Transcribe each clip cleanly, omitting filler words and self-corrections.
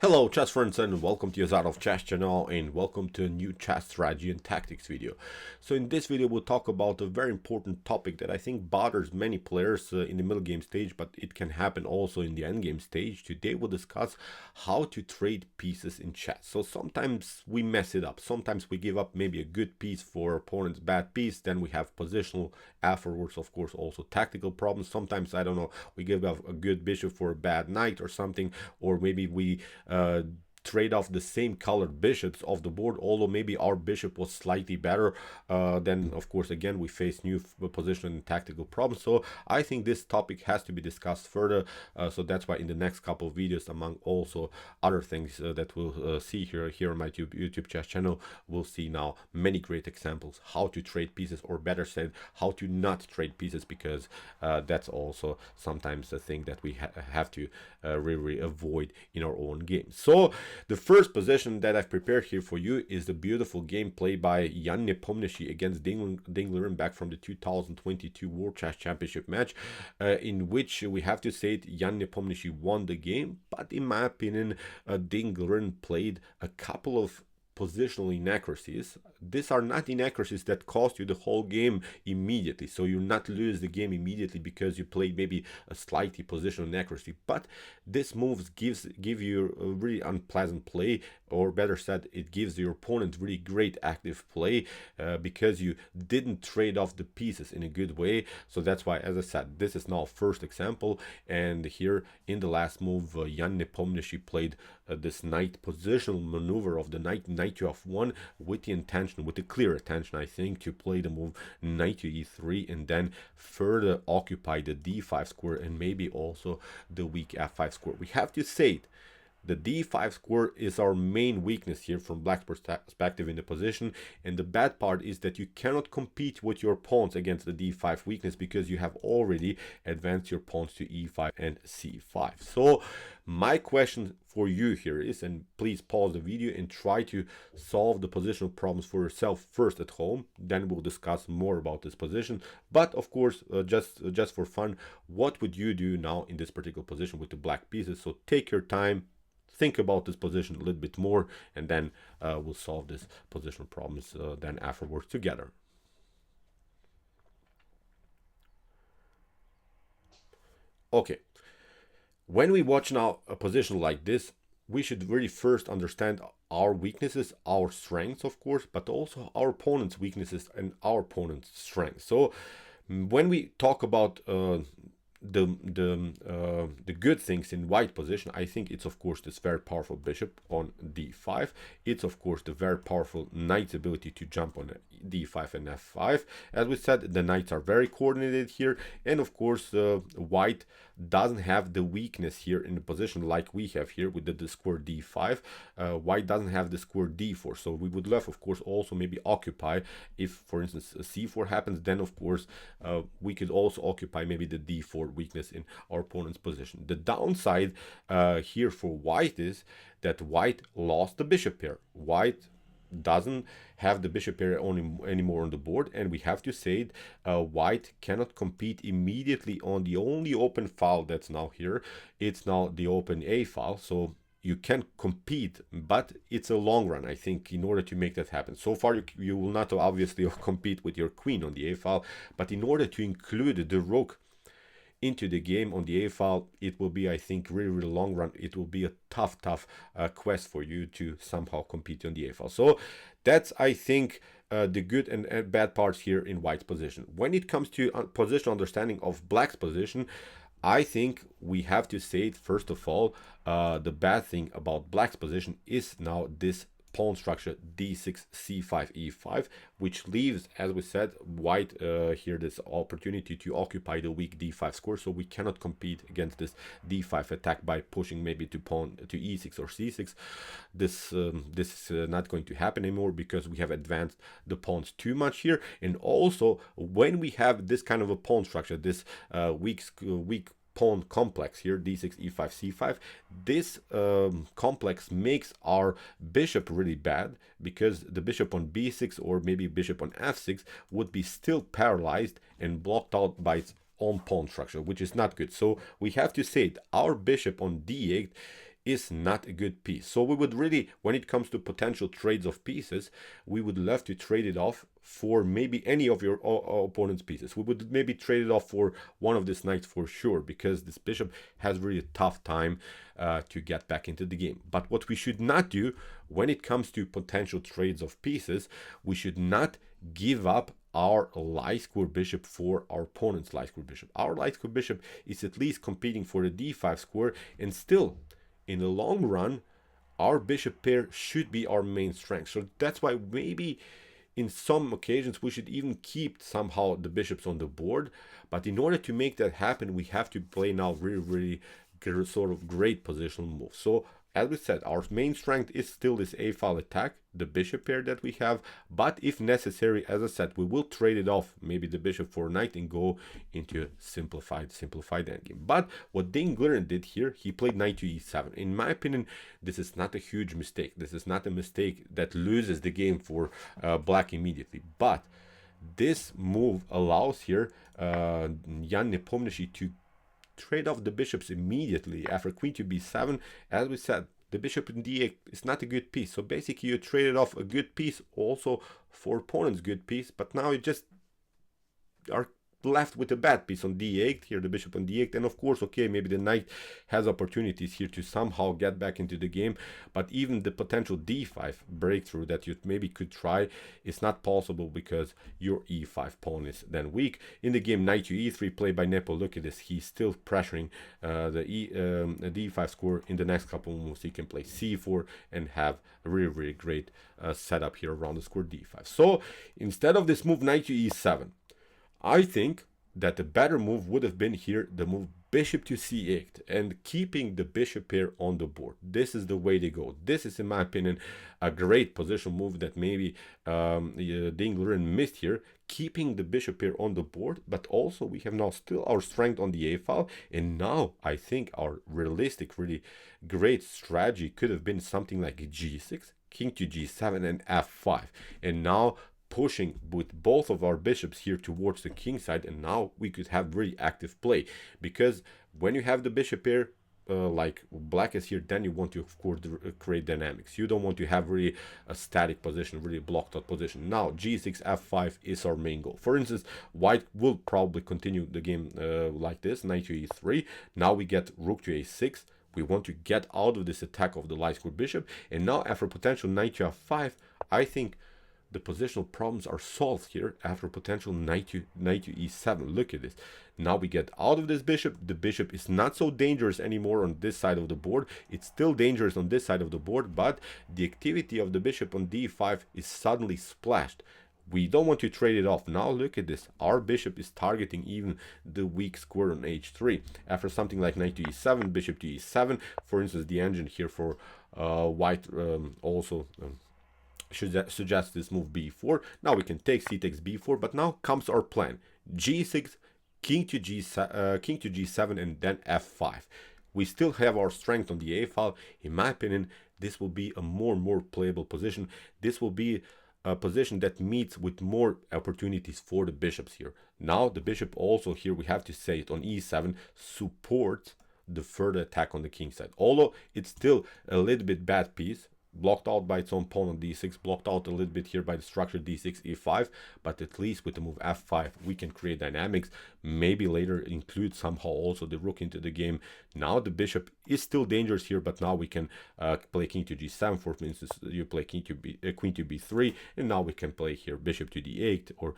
Hello chess friends and welcome to Jozarov chess channel and welcome to a new chess strategy and tactics video. So in this video we'll talk about a very important topic that I think bothers many players in the middle game stage, but it can happen also in the end game stage. Today we'll discuss how to trade pieces in chess. So sometimes we mess it up, sometimes we give up maybe a good piece for opponent's bad piece, then we have positional, afterwards of course also tactical problems. Sometimes, I don't know, we give up a good bishop for a bad knight or something, or maybe we trade off the same colored bishops off the board, although maybe our bishop was slightly better. Then of course again we face new position and tactical problems. So I think this topic has to be discussed further, so that's why in the next couple of videos, among also other things that we'll see here on my YouTube chess channel, we'll see now many great examples how to trade pieces, or better said, how to not trade pieces, because that's also sometimes a thing that we have to really avoid in our own games. So the first position that I've prepared here for you is the beautiful game played by Jan Nepomniachtchi against Ding Liren back from the 2022 World Chess Championship match, in which we have to say Jan Nepomniachtchi won the game, but in my opinion Ding Liren played a couple of positional inaccuracies. These are not inaccuracies that cost you the whole game immediately, so you not lose the game immediately because you played maybe a slightly positional inaccuracy, but this moves give you a really unpleasant play, or better said, it gives your opponent really great active play because you didn't trade off the pieces in a good way. So that's why, as I said, this is now first example, and here in the last move Jan Nepomniachtchi played this knight positional maneuver of the knight to f1 with the intention, with the clear intention, I think, to play the move knight to e3 and then further occupy the d5 square and maybe also the weak f5 square. We have to say it, the d5 square is our main weakness here from black's perspective in the position, and the bad part is that you cannot compete with your pawns against the d5 weakness because you have already advanced your pawns to e5 and c5. So my question for you here is, and please pause the video and try to solve the positional problems for yourself first at home, then we'll discuss more about this position. But of course, just for fun, what would you do now in this particular position with the black pieces? So take your time, think about this position a little bit more, and then we'll solve this positional problems then afterwards together. Okay, when we watch now a position like this, we should really first understand our weaknesses, our strengths of course, but also our opponent's weaknesses and our opponent's strengths. So when we talk about the good things in white position, I think it's of course this very powerful bishop on d5. It's of course the very powerful knight's ability to jump on d5 and f5. As we said, the knights are very coordinated here, and of course white doesn't have the weakness here in the position like we have here with the square d5. White doesn't have the square d4, so we would love of course also maybe occupy, if for instance c4 happens, then of course we could also occupy maybe the d4 weakness in our opponent's position. The downside here for white is that white lost the bishop pair. White doesn't have the bishop pair anymore on the board, and we have to say it, white cannot compete immediately on the only open file that's now here. It's now the open a file, so you can compete, but it's a long run, I think, in order to make that happen. So far you will not obviously compete with your queen on the a file, but in order to include the rook into the game on the a file, it will be, I think, really long run. It will be a tough quest for you to somehow compete on the a file. So that's, I think, the good and bad parts here in white's position. When it comes to positional understanding of black's position, I think we have to say it, first of all, the bad thing about black's position is now this pawn structure d6 c5 e5, which leaves, as we said, white here this opportunity to occupy the weak d5 square, so we cannot compete against this d5 attack by pushing maybe to pawn to e6 or c6. This is not going to happen anymore because we have advanced the pawns too much here. And also when we have this kind of a pawn structure, this weak pawn complex here, d6 e5 c5, this complex makes our bishop really bad, because the bishop on b6 or maybe bishop on f6 would be still paralyzed and blocked out by its own pawn structure, which is not good. So we have to say it, our bishop on d8 is not a good piece. So we would really, when it comes to potential trades of pieces, we would love to trade it off for maybe any of your opponent's pieces. We would maybe trade it off for one of these knights for sure, because this bishop has really a tough time to get back into the game. But what we should not do when it comes to potential trades of pieces, we should not give up our light square bishop for our opponent's light square bishop. Our light square bishop is at least competing for the d5 square, and still, in the long run, our bishop pair should be our main strength. So that's why maybe in some occasions we should even keep somehow the bishops on the board. But in order to make that happen, we have to play now really sort of great positional moves. So as we said, our main strength is still this a-file attack, the bishop pair that we have. But if necessary, as I said, we will trade it off, maybe the bishop for a knight, and go into a simplified endgame. But what Dane Gleren did here, he played knight to e7. In my opinion, this is not a huge mistake. This is not a mistake that loses the game for black immediately. But this move allows here Jan Nepomniachtchi to trade off the bishops immediately after queen to b7. As we said, the bishop in d8 is not a good piece. So basically you traded off a good piece also for opponent's good piece, but now you just are left with a bad piece on d8 here, the bishop on d8. And of course, okay, maybe the knight has opportunities here to somehow get back into the game, but even the potential d5 breakthrough that you maybe could try is not possible because your e5 pawn is then weak. In the game, knight to e3 played by Nepo. Look at this, he's still pressuring the d5 score. In the next couple of moves he can play c4 and have a really great setup here around the square d5. So instead of this move knight to e7, I think that the better move would have been here the move bishop to c8 and keeping the bishop pair on the board. This is the way they go. This is, in my opinion, a great position move that maybe Dane Gleren missed here, keeping the bishop pair on the board. But also we have now still our strength on the a-file, and now I think our realistic, really great strategy could have been something like g6, king to g7, and f5. And now pushing with both of our bishops here towards the king side, and now we could have really active play, because when you have the bishop pair like black is here, then you want to of course create dynamics. You don't want to have really a static position, really blocked out position. Now g6 f5 is our main goal. For instance, white will probably continue the game like this, knight to e3. Now we get rook to a6. We want to get out of this attack of the light square bishop, and now after potential knight to f5, I think the positional problems are solved here after potential knight to e7. Look at this. Now we get out of this bishop. The bishop is not so dangerous anymore on this side of the board. It's still dangerous on this side of the board, but the activity of the bishop on d5 is suddenly splashed. We don't want to trade it off. Now look at this. Our bishop is targeting even the weak square on h3. After something like knight to e7, bishop to e7, for instance, the engine here for white also should suggest this move b4. Now we can take c takes b4, but now comes our plan: g6, king to g7, and then f5. We still have our strength on the a-file. In my opinion, this will be a more playable position. This will be a position that meets with more opportunities for the bishops here. Now the bishop also here, we have to say it, on e7 supports the further attack on the king side. Although it's still a little bit bad piece, blocked out by its own pawn on d6, blocked out a little bit here by the structure d6, e5, but at least with the move f5 we can create dynamics, maybe later include somehow also the rook into the game. Now the bishop is still dangerous here, but now we can play king to g7, for instance. You play queen to b3, and now we can play here bishop to d8 or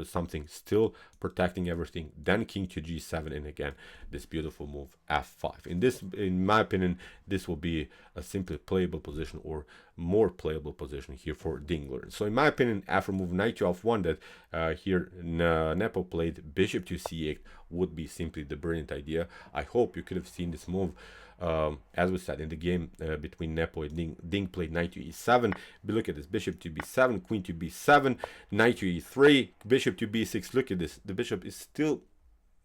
something, still protecting everything, then king to g7, and again this beautiful move f5. In my opinion, this will be a simply playable position, or more playable position here for Dane Gleren. So in my opinion, after move knight to f1 that here Nepo played, bishop to c8 would be simply the brilliant idea. I hope you could have seen this move. As we said in the game between Nepo and Ding played knight to e7. But look at this, bishop to b7, queen to b7, knight to e3, bishop to b6. Look at this, the bishop is still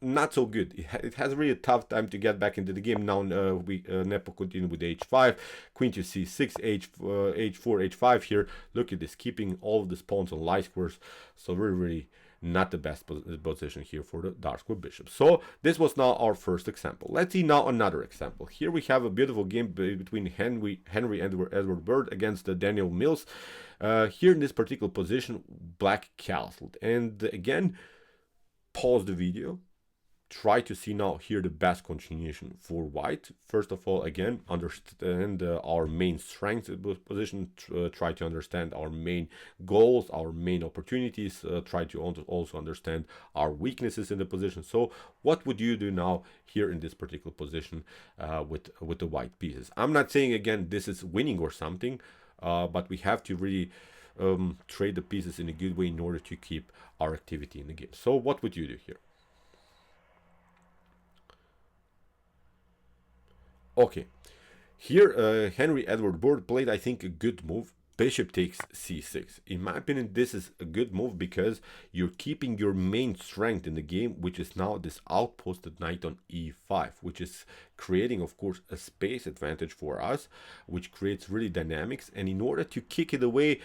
not so good. It has really a tough time to get back into the game. Now Nepo continue with h5, queen to c6, h4, h5 here. Look at this, keeping all of the pawns on light squares. So really not the best position here for the dark square bishop. So this was now our first example. Let's see now another example. Here we have a beautiful game between Henry and Edward Bird against Daniel Mills. Here in this particular position, black castled. And again, pause the video. Try to see now here the best continuation for white. First of all, again, understand our main strengths in this position. Try to understand our main goals, our main opportunities. Try to also understand our weaknesses in the position. So what would you do now here in this particular position with the white pieces? I'm not saying, again, this is winning or something, but we have to really trade the pieces in a good way in order to keep our activity in the game. So what would you do here? Okay, here Henry Edward Bird played, I think, a good move. Bishop takes c6. In my opinion, this is a good move because you're keeping your main strength in the game, which is now this outposted knight on e5, which is creating, of course, a space advantage for us, which creates really dynamics. And in order to kick it away,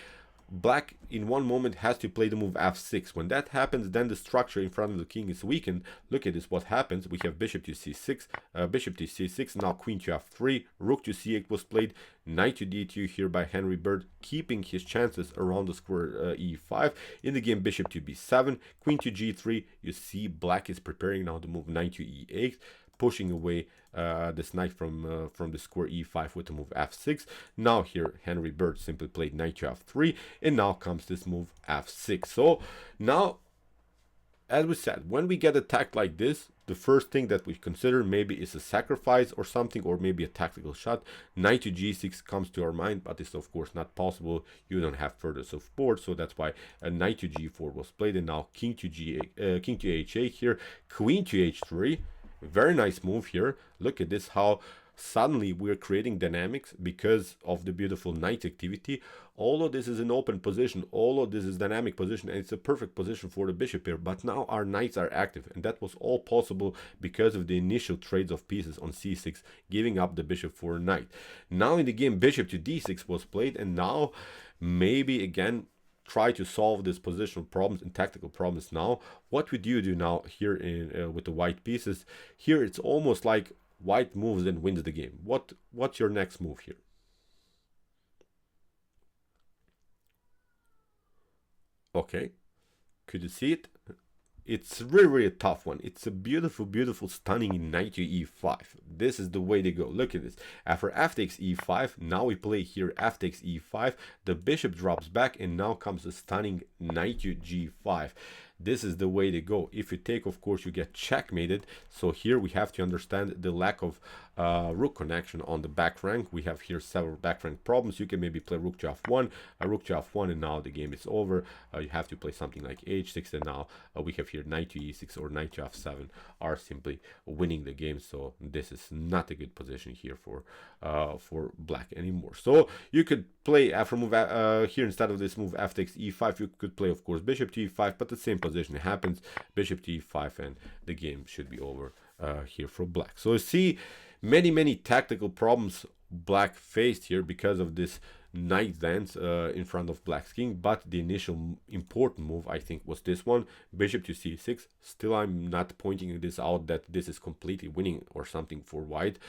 black in one moment has to play the move f6. When that happens, then the structure in front of the king is weakened. Look at this, what happens. We have bishop to c6, bishop to c6, now queen to f3, rook to c8 was played, knight to d2 here by Henry Bird, keeping his chances around the square e5. In the game, bishop to b7, queen to g3. You see black is preparing now to move knight to e8, pushing away this knight from the square e5 with the move f6. Now here Henry Bird simply played knight to f3, and now comes this move f6. So now, as we said, when we get attacked like this, the first thing that we consider maybe is a sacrifice or something, or maybe a tactical shot. Knight to g6 comes to our mind, but it's of course not possible. You don't have further support, so that's why a knight to g4 was played, and now king to h8 here, queen to h3. Very nice move here. Look at this, how suddenly we're creating dynamics because of the beautiful knight activity. All of this is an open position, all of this is dynamic position, and it's a perfect position for the bishop here. But now our knights are active, and that was all possible because of the initial trades of pieces on c6, giving up the bishop for a knight. Now in the game, bishop to d6 was played, and now maybe again try to solve this positional problems and tactical problems. Now what would you do now here in with the white pieces? Here it's almost like white moves and wins the game. What's your next move here? Okay, could you see it? It's really a tough one. It's a beautiful stunning knight to e5. This is the way to go. Look at this. After f takes e5, now we play here f takes e5. The bishop drops back, and now comes a stunning knight to g5. This is the way to go. If you take, of course, you get checkmated. So here we have to understand the lack of rook connection on the back rank. We have here several back rank problems. You can maybe play rook to f1, rook to f1, and now the game is over. You have to play something like h6, and now we have here knight to e6 or knight to f7 are simply winning the game. So this is not a good position here for black anymore. So you could play after move here, instead of this move f takes e5, you could play, of course, bishop to e5, but the same position happens, bishop to e5, and the game should be over here for black. So you see many tactical problems black faced here because of this knight dance in front of black's king. But the initial important move, I think, was this one, bishop to c6. Still, I'm not pointing this out that this is completely winning or something for white,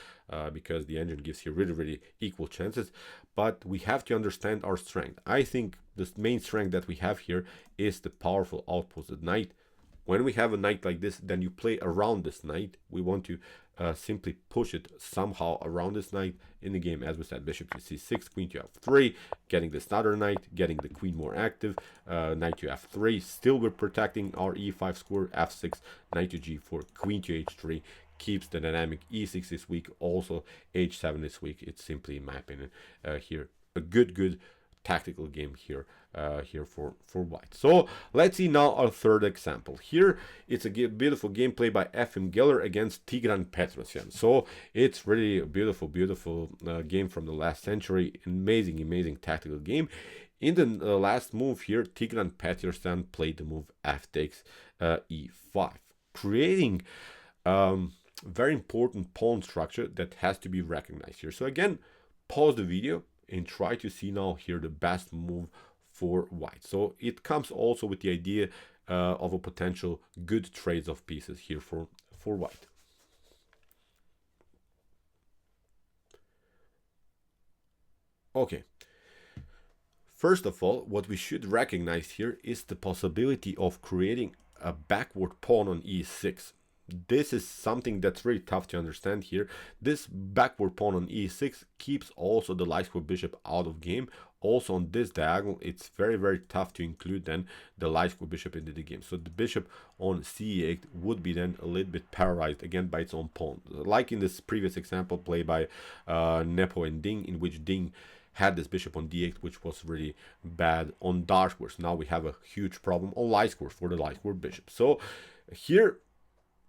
because the engine gives here really equal chances. But we have to understand our strength. I think the main strength that we have here is the powerful outposted knight. When we have a knight like this, then you play around this knight. We want to simply push it somehow around this knight in the game. As we said, bishop to c6, queen to f3, getting this other knight, getting the queen more active, knight to f3. Still, we're protecting our e5 square, f6, knight to g4, queen to h3. Keeps the dynamic. e6 is weak, also h7 is weak. It's simply, in my opinion, here a good tactical game here for white. So let's see now our third example. Here it's a beautiful gameplay by Efim Geller against Tigran Petrosyan. So it's really a beautiful game from the last century. Amazing tactical game. In the last move here, Tigran Petrosyan played the move f takes e5, creating very important pawn structure that has to be recognized here. So again, pause the video and try to see now here the best move for white. So it comes also with the idea of a potential good trades of pieces here for white. Okay. First of all, what we should recognize here is the possibility of creating a backward pawn on e6. This is something that's really tough to understand here. This backward pawn on e6 keeps also the light square bishop out of game. Also on this diagonal, it's very tough to include then the light square bishop into the game. So the bishop on c8 would be then a little bit paralyzed again by its own pawn. Like in this previous example played by Nepo and Ding, in which Ding had this bishop on d8, which was really bad on dark squares. Now we have a huge problem on light squares for the light square bishop. So here,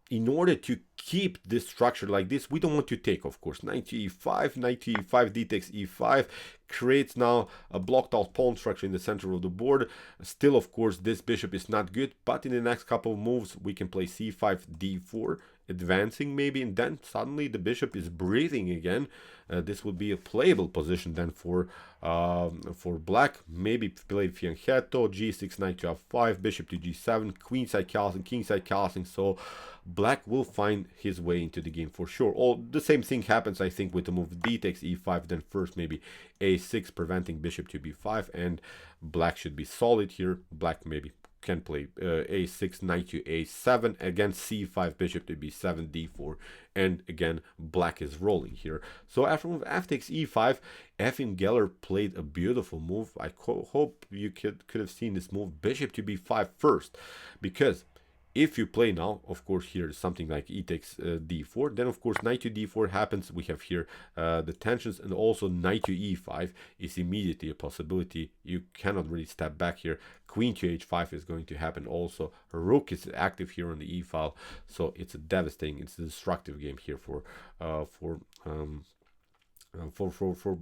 in order to keep this structure like this, we don't want to take, of course, knight to e5, knight to e5, d takes e5, creates now a blocked out pawn structure in the center of the board. Still, of course, this bishop is not good, but in the next couple of moves, we can play c5, d4, advancing maybe, and then suddenly the bishop is breathing again. This would be a playable position then for black. Maybe play fianchetto, g6, knight to f5, bishop to g7, queenside castling, kingside castling. So black will find his way into the game for sure. All the same thing happens, I think, with the move d takes e5. Then first maybe a6, preventing bishop to b5, and black should be solid here. Black maybe can play a6, knight to a7, again c5, bishop to b7, d4, and again black is rolling here. So after move f takes e5, Efim Geller played a beautiful move. I hope you could have seen this move, bishop to b5 first, because if you play now, of course, here is something like e takes d4, then of course knight to d4 happens. We have here the tensions, and also knight to e5 is immediately a possibility. You cannot really step back here. Queen to h5 is going to happen also. Rook is active here on the e file, so it's a devastating, it's a destructive game here for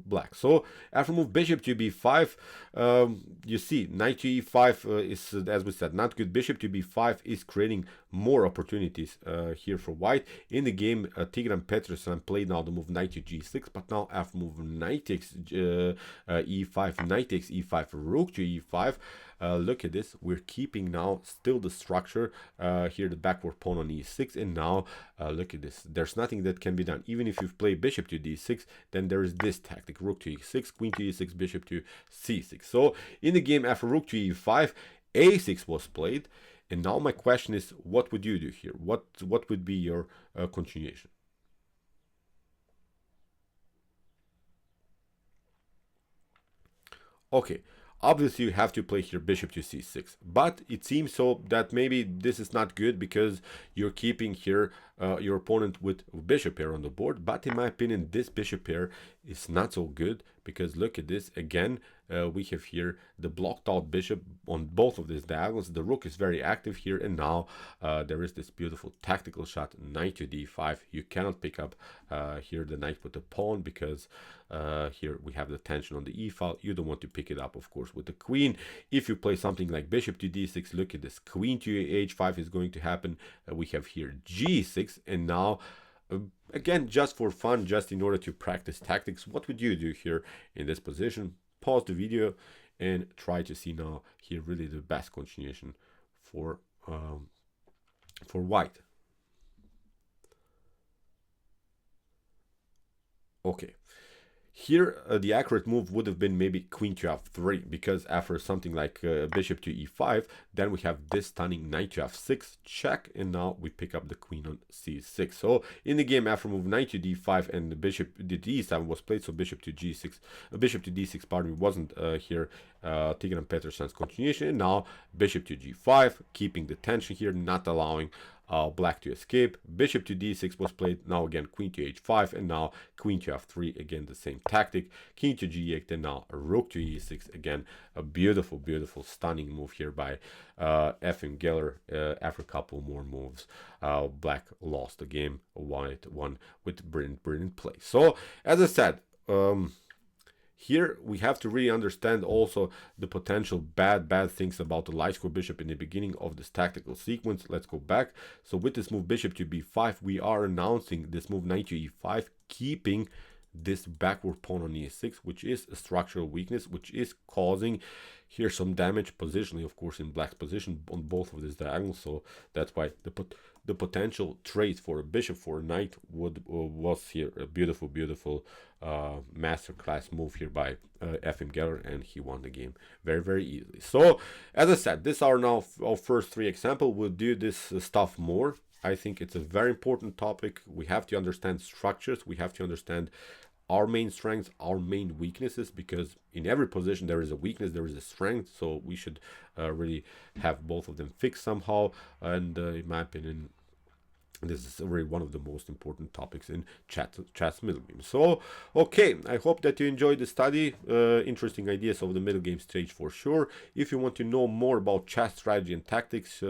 black. So after move bishop to b5, you see knight to e5 is, as we said, not good. Bishop to b5 is creating more opportunities here for white. In the game, Tigran Peterson played now the move knight to g6, but now after move knight takes e5, knight takes e5, rook to e5. Look at this, we're keeping now still the structure here, the backward pawn on e6, and now look at this, there's nothing that can be done. Even if you play bishop to d6, then there is this tactic, rook to e6, queen to e6, bishop to c6. So in the game, after rook to e5, a6 was played, and now my question is, what would you do here? What would be your continuation? Okay, obviously you have to play here bishop to c6, but it seems so that maybe this is not good because you're keeping here your opponent with bishop pair on the board. But in my opinion, this bishop pair is not so good, because look at this again. We have here the blocked out bishop on both of these diagonals. The rook is very active here, and now there is this beautiful tactical shot, knight to d5. You cannot pick up here the knight with the pawn, because here we have the tension on the e file. You don't want to pick it up, of course, with the queen. If you play something like bishop to d6, look at this, queen to h5 is going to happen. We have here g6, and now again, just for fun, just in order to practice tactics, what would you do here in this position? Pause the video and try to see now here really the best continuation for white. Okay. Here, the accurate move would have been maybe queen to f3, because after something like bishop to e5, then we have this stunning knight to f6, check, and now we pick up the queen on c6. So in the game, after move knight to d5 and the bishop to d7 was played, so bishop to g6, bishop to d6, pardon me, wasn't here Tigran Peterson's continuation, and now bishop to g5, keeping the tension here, not allowing black to escape. Bishop to d6 was played, now again queen to h5, and now queen to f3, again the same tactic, king to g8, and now rook to e6, again a beautiful stunning move here by Efim Geller. After a couple more moves, black lost the game, white won with brilliant play. So as I said, here we have to really understand also the potential bad things about the light square bishop in the beginning of this tactical sequence. Let's go back. So with this move bishop to b5, we are announcing this move knight to e5, keeping this backward pawn on e6, which is a structural weakness, which is causing here some damage positionally, of course, in black's position on both of these diagonals. So that's why the potential trade for a bishop for a knight was here a beautiful masterclass move here by Efim Geller, and he won the game very easily. So as I said, these are now our first three examples. We'll do this stuff more. I think it's a very important topic. We have to understand structures. We have to understand our main strengths, our main weaknesses, because in every position there is a weakness, there is a strength. So we should really have both of them fixed somehow. And in my opinion, this is really one of the most important topics in chess middle game. So, okay, I hope that you enjoyed the study. Interesting ideas of the middle game stage for sure. If you want to know more about chess strategy and tactics,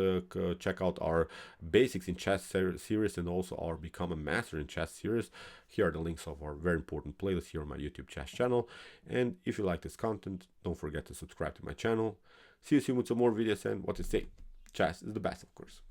check out our basics in chess series and also our Become a Master in Chess series. Here are the links of our very important playlist here on my YouTube chess channel. And if you like this content, don't forget to subscribe to my channel. See you soon with some more videos, and what to say, chess is the best, of course.